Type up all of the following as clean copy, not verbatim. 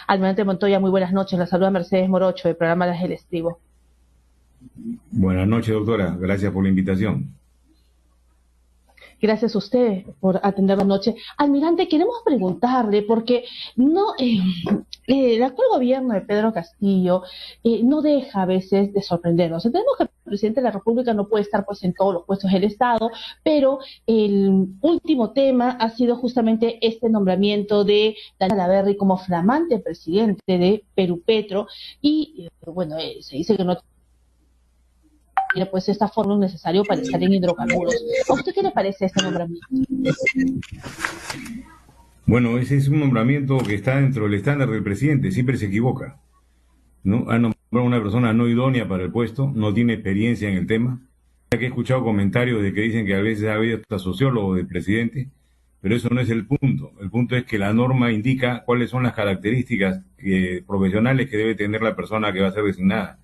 Almirante Montoya, muy buenas noches. La saluda Mercedes Morocho, del programa Las del Estribo. Buenas noches, doctora. Gracias por la invitación. Gracias a usted por atender la noche. Almirante, queremos preguntarle, porque no el actual gobierno de Pedro Castillo no deja a veces de sorprendernos. Entendemos que el presidente de la República no puede estar pues en todos los puestos del Estado, pero el último tema ha sido justamente este nombramiento de Daniel Salaverry como flamante presidente de Perú Petro, y bueno, se dice que no tiene pues esta fórmula necesaria para estar en hidrocarburos. ¿A usted qué le parece este nombramiento? Bueno, ese es un nombramiento que está dentro del estándar del presidente, siempre se equivoca, ¿no? Ha nombrado a una persona no idónea para el puesto, no tiene experiencia en el tema. Ya que he escuchado comentarios de que dicen que a veces ha habido hasta sociólogo del presidente, pero eso no es el punto. El punto es que la norma indica cuáles son las características profesionales que debe tener la persona que va a ser designada.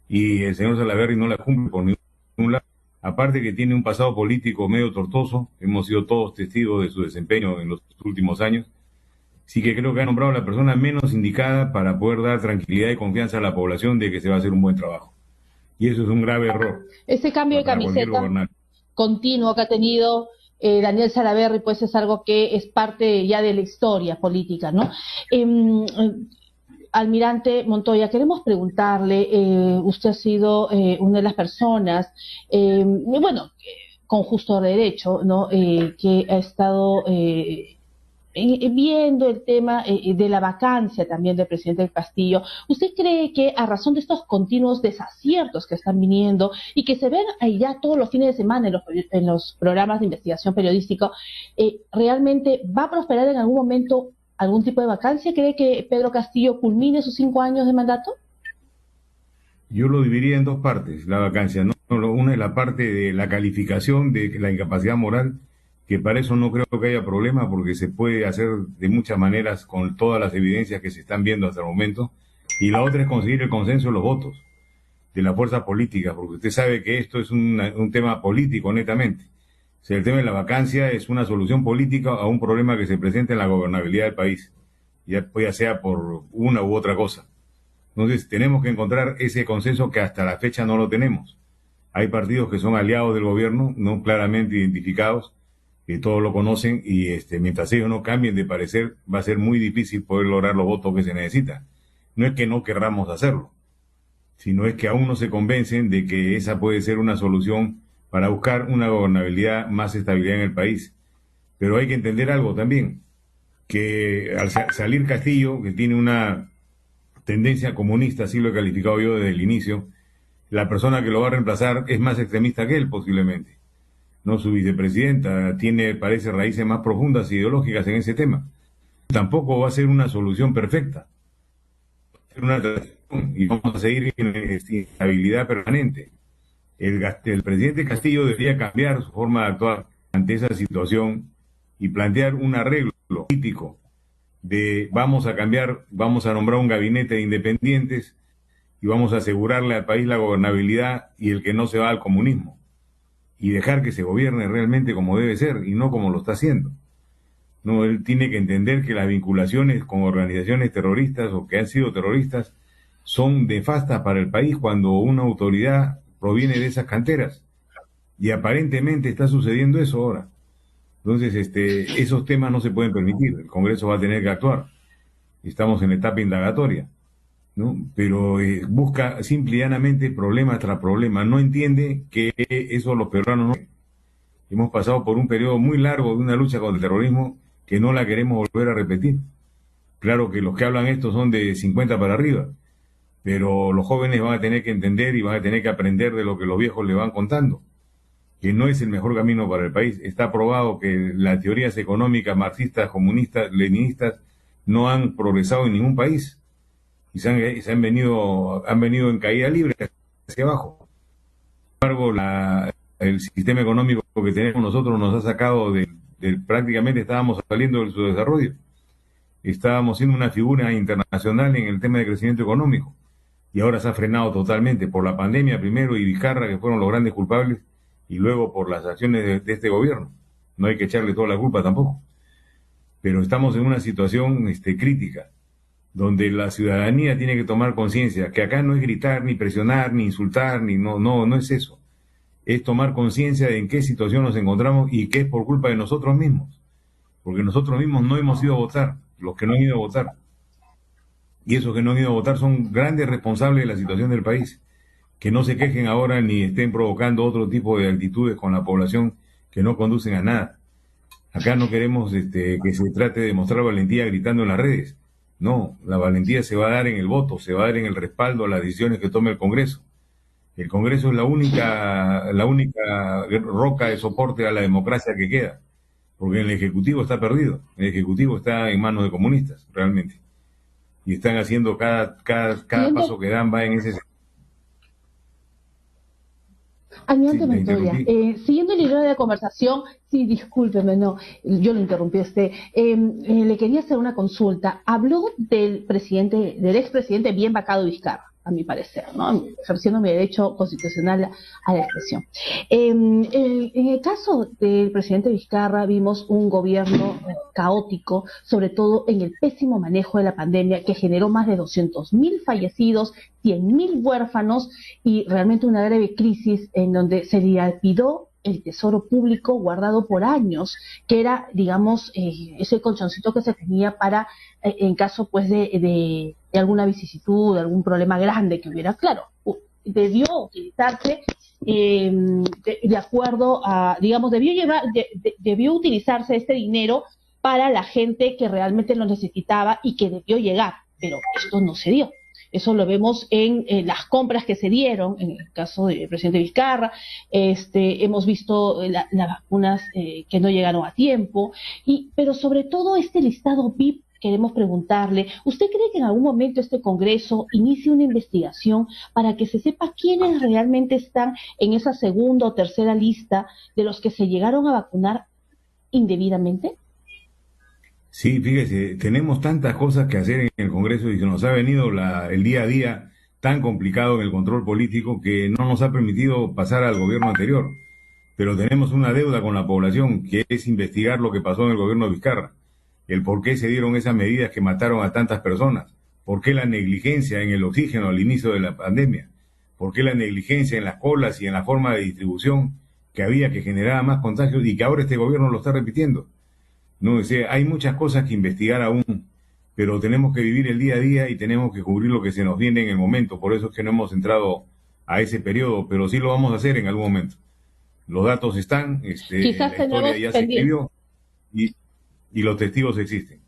Y el señor Salaverry no la cumple por ningún lado. Aparte que tiene un pasado político medio tortuoso, hemos sido todos testigos de su desempeño en los últimos años, sí que creo que ha nombrado a la persona menos indicada para poder dar tranquilidad y confianza a la población de que se va a hacer un buen trabajo. Y eso es un grave error. Ese cambio de camiseta continuo que ha tenido Daniel Salaverry, pues es algo que es parte ya de la historia política, ¿no? Almirante Montoya, queremos preguntarle, usted ha sido una de las personas, bueno, con justo derecho, ¿no? Que ha estado viendo el tema de la vacancia también del presidente del Castillo. ¿Usted cree que a razón de estos continuos desaciertos que están viniendo y que se ven ya todos los fines de semana en los programas de investigación periodística, realmente va a prosperar en algún momento algún tipo de vacancia? ¿Cree que Pedro Castillo culmine sus 5 años de mandato? Yo lo dividiría en dos partes, la vacancia, ¿no? Una es la parte de la calificación de la incapacidad moral, que para eso no creo que haya problema, porque se puede hacer de muchas maneras con todas las evidencias que se están viendo hasta el momento. Y la otra es conseguir el consenso de los votos de la fuerza política, porque usted sabe que esto es un tema político netamente. O sea, el tema de la vacancia es una solución política a un problema que se presenta en la gobernabilidad del país, ya sea por una u otra cosa. Entonces tenemos que encontrar ese consenso que hasta la fecha no lo tenemos. Hay partidos que son aliados del gobierno, no claramente identificados, que todos lo conocen, y mientras ellos no cambien de parecer, va a ser muy difícil poder lograr los votos que se necesitan. No es que no querramos hacerlo, sino es que aún no se convencen de que esa puede ser una solución para buscar una gobernabilidad, más estabilidad en el país. Pero hay que entender algo también, que al salir Castillo, que tiene una tendencia comunista, así lo he calificado yo desde el inicio, la persona que lo va a reemplazar es más extremista que él posiblemente. No, su vicepresidenta parece raíces más profundas e ideológicas en ese tema. Tampoco va a ser una solución perfecta. Va a ser una transición y vamos a seguir en inestabilidad permanente. El presidente Castillo debería cambiar su forma de actuar ante esa situación y plantear un arreglo político de vamos a nombrar un gabinete de independientes y vamos a asegurarle al país la gobernabilidad y el que no se va al comunismo, y dejar que se gobierne realmente como debe ser y no como lo está haciendo. No, él tiene que entender que las vinculaciones con organizaciones terroristas o que han sido terroristas son nefastas para el país cuando una autoridad proviene de esas canteras, y aparentemente está sucediendo eso ahora. Entonces, esos temas no se pueden permitir, el Congreso va a tener que actuar, estamos en etapa indagatoria, ¿no? Pero busca simple y llanamente problema tras problema, no entiende que eso los peruanos no. Hemos pasado por un periodo muy largo de una lucha contra el terrorismo que no la queremos volver a repetir. Claro que los que hablan esto son de 50 para arriba, pero los jóvenes van a tener que entender y van a tener que aprender de lo que los viejos le van contando, que no es el mejor camino para el país. Está probado que las teorías económicas marxistas, comunistas, leninistas no han progresado en ningún país y han venido en caída libre hacia abajo. Sin embargo, el sistema económico que tenemos nosotros nos ha sacado prácticamente estábamos saliendo de su desarrollo. Estábamos siendo una figura internacional en el tema de crecimiento económico y ahora se ha frenado totalmente por la pandemia primero y Vizcarra, que fueron los grandes culpables, y luego por las acciones de este gobierno. No hay que echarle toda la culpa tampoco. Pero estamos en una situación crítica. donde la ciudadanía tiene que tomar conciencia, que acá no es gritar, ni presionar, ni insultar, ni no es eso. Es tomar conciencia de en qué situación nos encontramos y que es por culpa de nosotros mismos, porque nosotros mismos no hemos ido a votar, los que no han ido a votar. Y esos que no han ido a votar son grandes responsables de la situación del país. Que no se quejen ahora ni estén provocando otro tipo de actitudes con la población que no conducen a nada. Acá no queremos que se trate de mostrar valentía gritando en las redes. No, la valentía se va a dar en el voto, se va a dar en el respaldo a las decisiones que tome el Congreso. El Congreso es la única roca de soporte a la democracia que queda, porque el Ejecutivo está perdido, el Ejecutivo está en manos de comunistas, realmente. Y están haciendo cada paso que dan va en ese sentido. Almirante Montoya, siguiendo el hilo de la conversación, sí, discúlpeme, no, yo lo interrumpí le quería hacer una consulta. Habló del expresidente bien vacado Vizcarra, a mi parecer, ¿no? Ejerciendo mi derecho constitucional a la expresión. En el caso del presidente Vizcarra vimos un gobierno caótico, sobre todo en el pésimo manejo de la pandemia, que generó más de 200.000 fallecidos, 100.000 huérfanos y realmente una grave crisis en donde se dilapidó el tesoro público guardado por años, que era, digamos, ese colchoncito que se tenía para, en caso pues de alguna vicisitud, de algún problema grande que hubiera, claro, debió utilizarse de acuerdo a, digamos, debió utilizarse este dinero para la gente que realmente lo necesitaba y que debió llegar, pero esto no se dio. Eso lo vemos en las compras que se dieron, en el caso del presidente Vizcarra, hemos visto las vacunas que no llegaron a tiempo, pero sobre todo este listado VIP, queremos preguntarle, ¿usted cree que en algún momento este Congreso inicie una investigación para que se sepa quiénes realmente están en esa segunda o tercera lista de los que se llegaron a vacunar indebidamente? Sí, fíjese, tenemos tantas cosas que hacer en el Congreso y se nos ha venido el día a día tan complicado en el control político que no nos ha permitido pasar al gobierno anterior. Pero tenemos una deuda con la población, que es investigar lo que pasó en el gobierno de Vizcarra, el por qué se dieron esas medidas que mataron a tantas personas, por qué la negligencia en el oxígeno al inicio de la pandemia, por qué la negligencia en las colas y en la forma de distribución que había que generaba más contagios y que ahora este gobierno lo está repitiendo. No, o sea, hay muchas cosas que investigar aún, pero tenemos que vivir el día a día y tenemos que cubrir lo que se nos viene en el momento. Por eso es que no hemos entrado a ese periodo, pero sí lo vamos a hacer en algún momento. Los datos están, la historia ya se escribió y los testigos existen.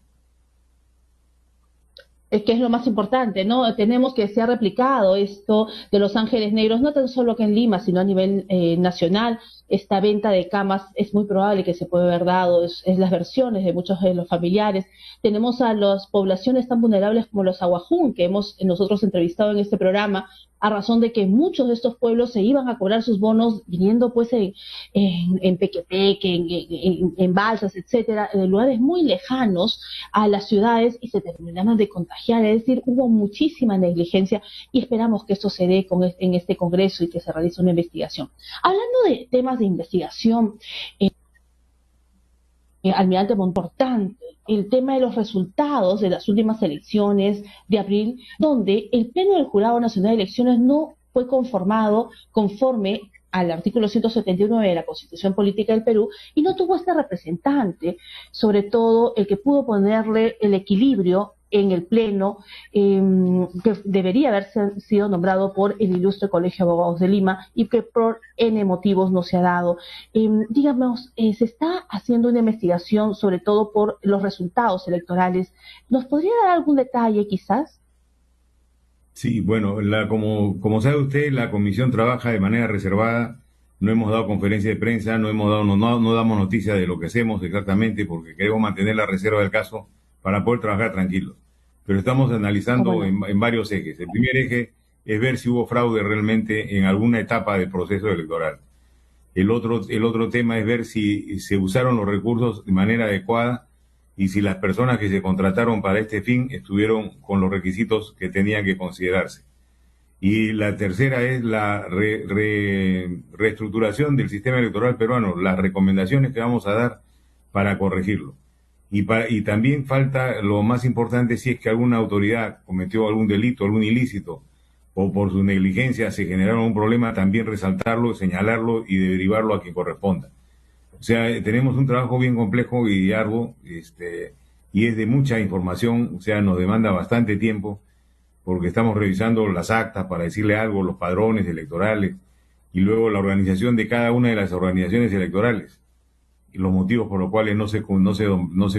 Que es lo más importante, ¿no? Tenemos que se ha replicado esto de Los Ángeles Negros, no tan solo aquí en Lima, sino a nivel nacional. Esta venta de camas es muy probable que se puede haber dado, es las versiones de muchos de los familiares. Tenemos a las poblaciones tan vulnerables como los Aguajún, que hemos nosotros entrevistado en este programa, a razón de que muchos de estos pueblos se iban a cobrar sus bonos viniendo pues en Pequepeque, en Balsas, etcétera, de lugares muy lejanos a las ciudades y se terminaron de contagiar. Es decir, hubo muchísima negligencia y esperamos que esto se dé en este Congreso y que se realice una investigación. Hablando de temas de investigación, almirante, muy importante, el tema de los resultados de las últimas elecciones de abril, donde el Pleno del Jurado Nacional de Elecciones no fue conformado conforme al artículo 179 de la Constitución Política del Perú y no tuvo este representante, sobre todo el que pudo ponerle el equilibrio en el Pleno, que debería haber sido nombrado por el Ilustre Colegio de Abogados de Lima y que por N motivos no se ha dado. Digamos, se está haciendo una investigación sobre todo por los resultados electorales. ¿Nos podría dar algún detalle quizás? Sí, bueno, como sabe usted, la comisión trabaja de manera reservada. No hemos dado conferencia de prensa, no damos noticia de lo que hacemos exactamente porque queremos mantener la reserva del caso para poder trabajar tranquilos. Pero estamos analizando en varios ejes. El primer eje es ver si hubo fraude realmente en alguna etapa del proceso electoral. El otro tema es ver si se usaron los recursos de manera adecuada y si las personas que se contrataron para este fin estuvieron con los requisitos que tenían que considerarse. Y la tercera es la reestructuración del sistema electoral peruano, las recomendaciones que vamos a dar para corregirlo. Y también falta lo más importante, si es que alguna autoridad cometió algún delito, algún ilícito, o por su negligencia se generaron un problema, también resaltarlo, señalarlo y derivarlo a quien corresponda. O sea, tenemos un trabajo bien complejo y arduo, y es de mucha información, o sea, nos demanda bastante tiempo, porque estamos revisando las actas para decirle algo, los padrones electorales, y luego la organización de cada una de las organizaciones electorales, y los motivos por los cuales no se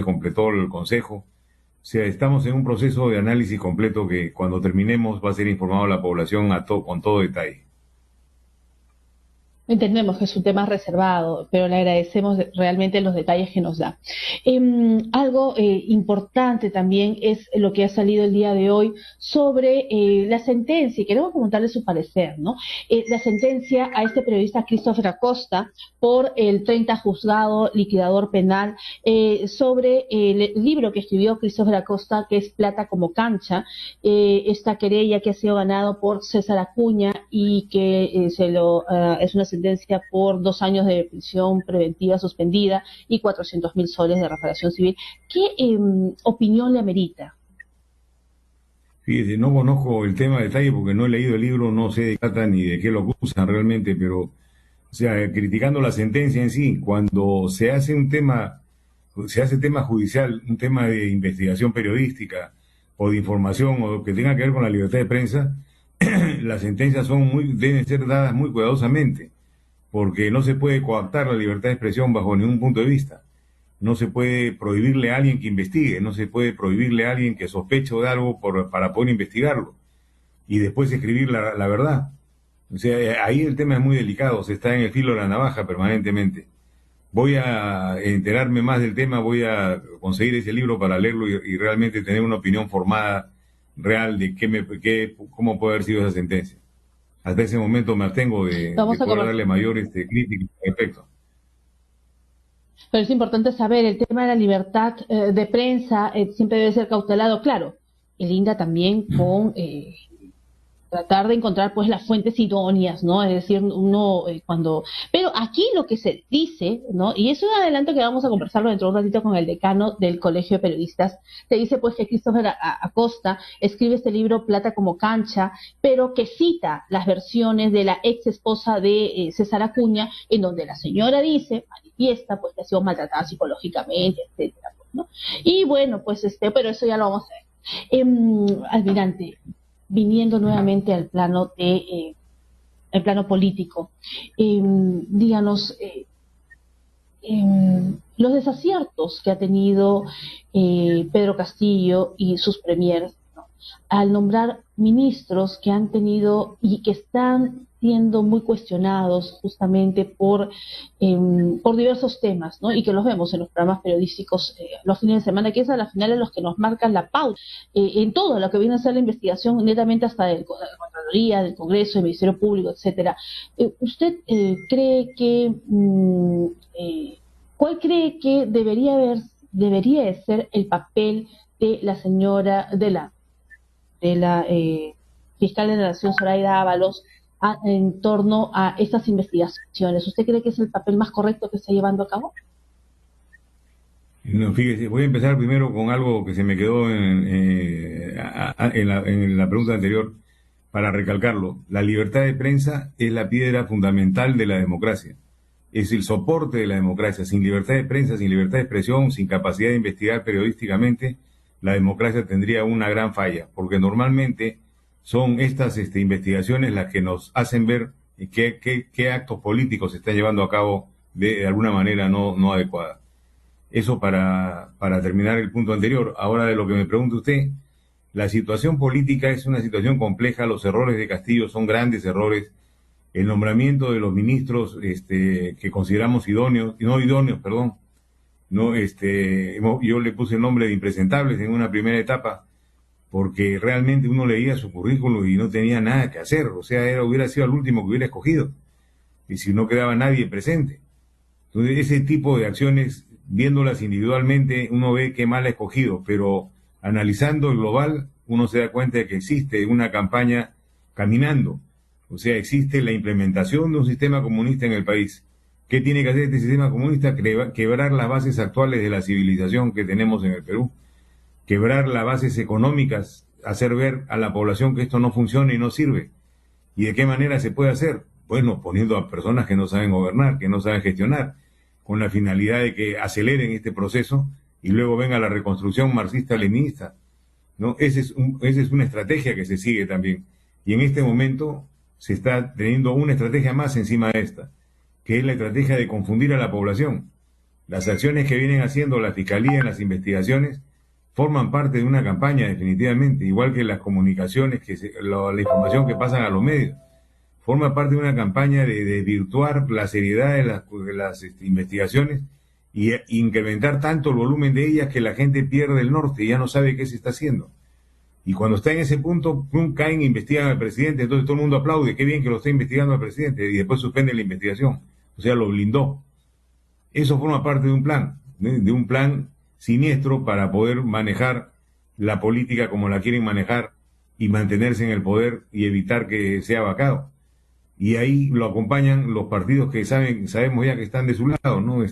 completó el consejo. O sea, estamos en un proceso de análisis completo que cuando terminemos va a ser informado a la población con todo detalle. Entendemos que es un tema reservado, pero le agradecemos realmente los detalles que nos da. Algo importante también es lo que ha salido el día de hoy sobre la sentencia, y queremos preguntarle su parecer, ¿no? La sentencia a este periodista Christopher Acosta por el 30 juzgado liquidador penal sobre el libro que escribió Christopher Acosta, que es Plata como cancha, esta querella que ha sido ganado por César Acuña y que es una sentencia por 2 años de prisión preventiva suspendida y 400.000 soles de reparación civil. ¿Qué opinión le amerita? Fíjese, no conozco el tema de detalle porque no he leído el libro, no sé de qué trata ni de qué lo acusan realmente, pero, o sea, criticando la sentencia en sí, cuando se hace tema judicial, un tema de investigación periodística o de información o que tenga que ver con la libertad de prensa, las sentencias deben ser dadas muy cuidadosamente, porque no se puede coartar la libertad de expresión bajo ningún punto de vista. No se puede prohibirle a alguien que investigue, no se puede prohibirle a alguien que sospeche de algo para poder investigarlo y después escribir la verdad. O sea, ahí el tema es muy delicado, se está en el filo de la navaja permanentemente. Voy a enterarme más del tema, voy a conseguir ese libro para leerlo y realmente tener una opinión formada real de cómo puede haber sido esa sentencia. Hasta ese momento me abstengo de poder darle mayor crítica al respecto. Pero es importante saber, el tema de la libertad de prensa siempre debe ser cautelado, claro, y linda también con tratar de encontrar pues las fuentes idóneas, ¿no? Es decir, uno pero aquí lo que se dice, ¿no? Y es un adelanto que vamos a conversarlo dentro de un ratito con el decano del Colegio de Periodistas, se dice pues que Christopher Acosta escribe este libro Plata como cancha, pero que cita las versiones de la ex esposa de César Acuña, en donde la señora manifiesta pues que ha sido maltratada psicológicamente, etcétera, pues, ¿no? Y bueno, pues pero eso ya lo vamos a ver. Almirante, viniendo nuevamente al plano el plano político, díganos los desaciertos que ha tenido Pedro Castillo y sus premieres, ¿no? Al nombrar ministros que han tenido y que están siendo muy cuestionados justamente por diversos temas, ¿no? Y que los vemos en los programas periodísticos los fines de semana, que es a la final de los que nos marcan la pauta en todo lo que viene a ser la investigación netamente hasta de la Contraloría, del Congreso, del Ministerio Público, etcétera. ¿Usted cree que cuál cree que debería de ser el papel de la señora de la fiscal de la Nación, Zoraida Ábalos, en torno a estas investigaciones? ¿Usted cree que es el papel más correcto que está llevando a cabo? No, fíjese, voy a empezar primero con algo que se me quedó en la pregunta anterior para recalcarlo. La libertad de prensa es la piedra fundamental de la democracia. Es el soporte de la democracia. Sin libertad de prensa, sin libertad de expresión, sin capacidad de investigar periodísticamente, la democracia tendría una gran falla, porque normalmente son estas investigaciones las que nos hacen ver qué actos políticos se están llevando a cabo de alguna manera no adecuada. Eso para terminar el punto anterior. Ahora, de lo que me pregunta usted, la situación política es una situación compleja, los errores de Castillo son grandes errores, el nombramiento de los ministros que consideramos idóneos, no idóneos, perdón, no, yo le puse el nombre de impresentables en una primera etapa, porque realmente uno leía su currículum y no tenía nada que hacer, o sea, hubiera sido el último que hubiera escogido, y si no quedaba nadie presente. Entonces, ese tipo de acciones, viéndolas individualmente, uno ve qué mal ha escogido, pero analizando el global, uno se da cuenta de que existe una campaña caminando, o sea, existe la implementación de un sistema comunista en el país, ¿Qué tiene que hacer este sistema comunista? Quebrar las bases actuales de la civilización que tenemos en el Perú, quebrar las bases económicas, hacer ver a la población que esto no funciona y no sirve. ¿Y de qué manera se puede hacer? Bueno, poniendo a personas que no saben gobernar, que no saben gestionar, con la finalidad de que aceleren este proceso y luego venga la reconstrucción marxista-leninista, ¿no? Esa es una estrategia que se sigue también. Y en este momento se está teniendo una estrategia más encima de esta, que es la estrategia de confundir a la población. Las acciones que vienen haciendo la Fiscalía en las investigaciones forman parte de una campaña definitivamente, igual que las comunicaciones, la información que pasan a los medios. Forma parte de una campaña de desvirtuar la seriedad de las investigaciones y incrementar tanto el volumen de ellas que la gente pierde el norte y ya no sabe qué se está haciendo. Y cuando está en ese punto, caen e investigan al presidente, entonces todo el mundo aplaude, qué bien que lo está investigando al presidente, y después suspende la investigación, o sea, lo blindó. Eso forma parte de un plan siniestro para poder manejar la política como la quieren manejar y mantenerse en el poder y evitar que sea vacado. Y ahí lo acompañan los partidos que sabemos ya que están de su lado, ¿no?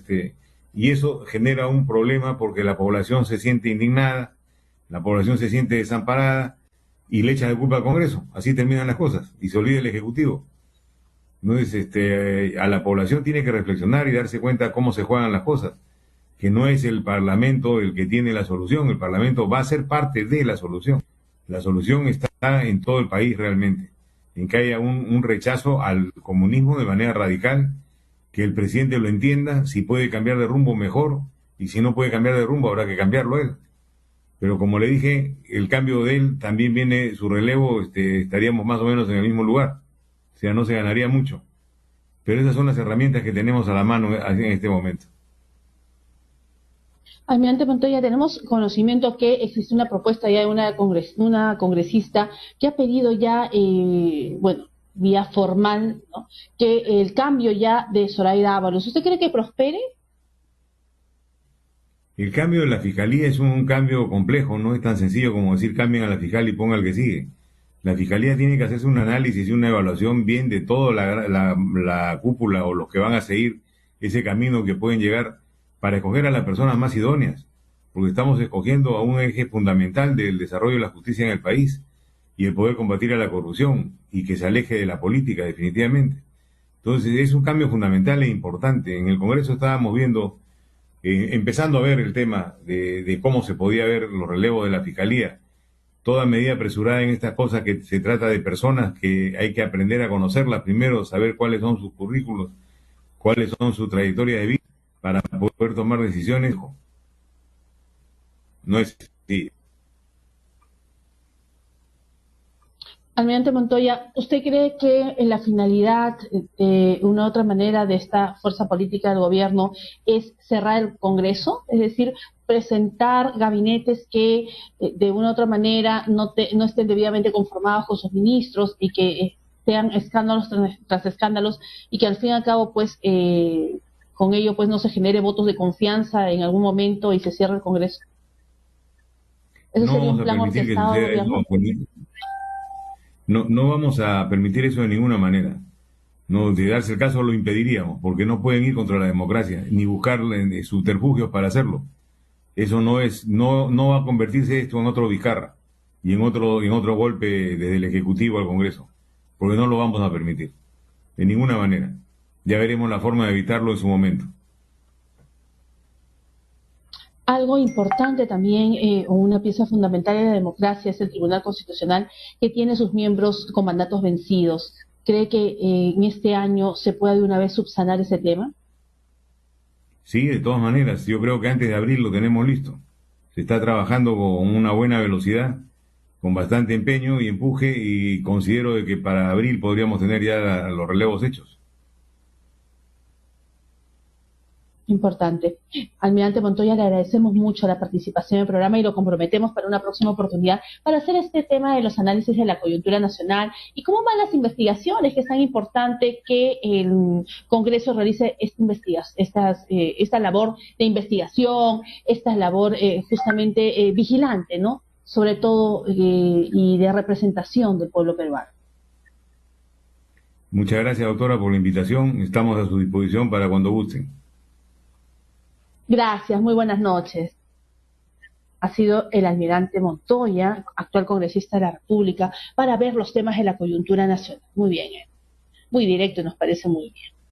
Y eso genera un problema porque la población se siente indignada, la población se siente desamparada y le echa de culpa al Congreso. Así terminan las cosas y se olvida el Ejecutivo. Entonces, a la población tiene que reflexionar y darse cuenta cómo se juegan las cosas, que no es el Parlamento el que tiene la solución, el Parlamento va a ser parte de la solución. La solución está en todo el país realmente, en que haya un rechazo al comunismo de manera radical, que el presidente lo entienda, si puede cambiar de rumbo mejor, y si no puede cambiar de rumbo habrá que cambiarlo él. Pero como le dije, el cambio de él también viene su relevo, estaríamos más o menos en el mismo lugar, o sea, no se ganaría mucho. Pero esas son las herramientas que tenemos a la mano en este momento. Almirante Montoya, tenemos conocimiento que existe una propuesta ya de una congresista que ha pedido ya, bueno, vía formal, ¿no?, que el cambio ya de Zoraida Ábalos. ¿Usted cree que prospere? El cambio de la fiscalía es un cambio complejo, no es tan sencillo como decir cambien a la fiscal y ponga el que sigue. La fiscalía tiene que hacerse un análisis y una evaluación bien de toda la cúpula o los que van a seguir ese camino que pueden llegar para escoger a las personas más idóneas, porque estamos escogiendo a un eje fundamental del desarrollo de la justicia en el país y el poder combatir a la corrupción y que se aleje de la política definitivamente. Entonces es un cambio fundamental e importante. En el Congreso estábamos viendo, empezando a ver el tema de cómo se podía ver los relevos de la Fiscalía. Toda medida apresurada en estas cosas, que se trata de personas que hay que aprender a conocerlas primero, saber cuáles son sus currículos, cuáles son su trayectoria de vida, para poder tomar decisiones. No es así. Almirante Montoya, ¿usted cree que la finalidad de una u otra manera de esta fuerza política del gobierno es cerrar el Congreso? Es decir, presentar gabinetes que de una u otra manera no estén debidamente conformados con sus ministros y que sean escándalos tras escándalos y que al fin y al cabo pues con ello pues no se genere votos de confianza en algún momento y se cierre el Congreso? ¿Eso No sería un vamos a plan permitir que orquestado del suceda gobierno? eso. No, no vamos a permitir eso de ninguna manera. No, de darse el caso lo impediríamos, porque no pueden ir contra la democracia, ni buscar subterfugios para hacerlo. Eso no va a convertirse esto en otro Vizcarra y en otro golpe desde el Ejecutivo al Congreso, porque no lo vamos a permitir, de ninguna manera. Ya veremos la forma de evitarlo en su momento. Algo importante también, o una pieza fundamental de la democracia, es el Tribunal Constitucional, que tiene sus miembros con mandatos vencidos. ¿Cree que en este año se pueda de una vez subsanar ese tema? Sí, de todas maneras, yo creo que antes de abril lo tenemos listo. Se está trabajando con una buena velocidad, con bastante empeño y empuje, y considero de que para abril podríamos tener ya los relevos hechos. Importante. Almirante Montoya, le agradecemos mucho la participación en el programa y lo comprometemos para una próxima oportunidad para hacer este tema de los análisis de la coyuntura nacional y cómo van las investigaciones, que es tan importante que el Congreso realice esta labor de investigación, esta labor justamente vigilante, ¿no? Sobre todo y de representación del pueblo peruano. Muchas gracias, doctora, por la invitación. Estamos a su disposición para cuando gusten. Gracias, muy buenas noches. Ha sido el almirante Montoya, actual congresista de la República, para ver los temas de la coyuntura nacional. Muy bien, muy directo y nos parece muy bien.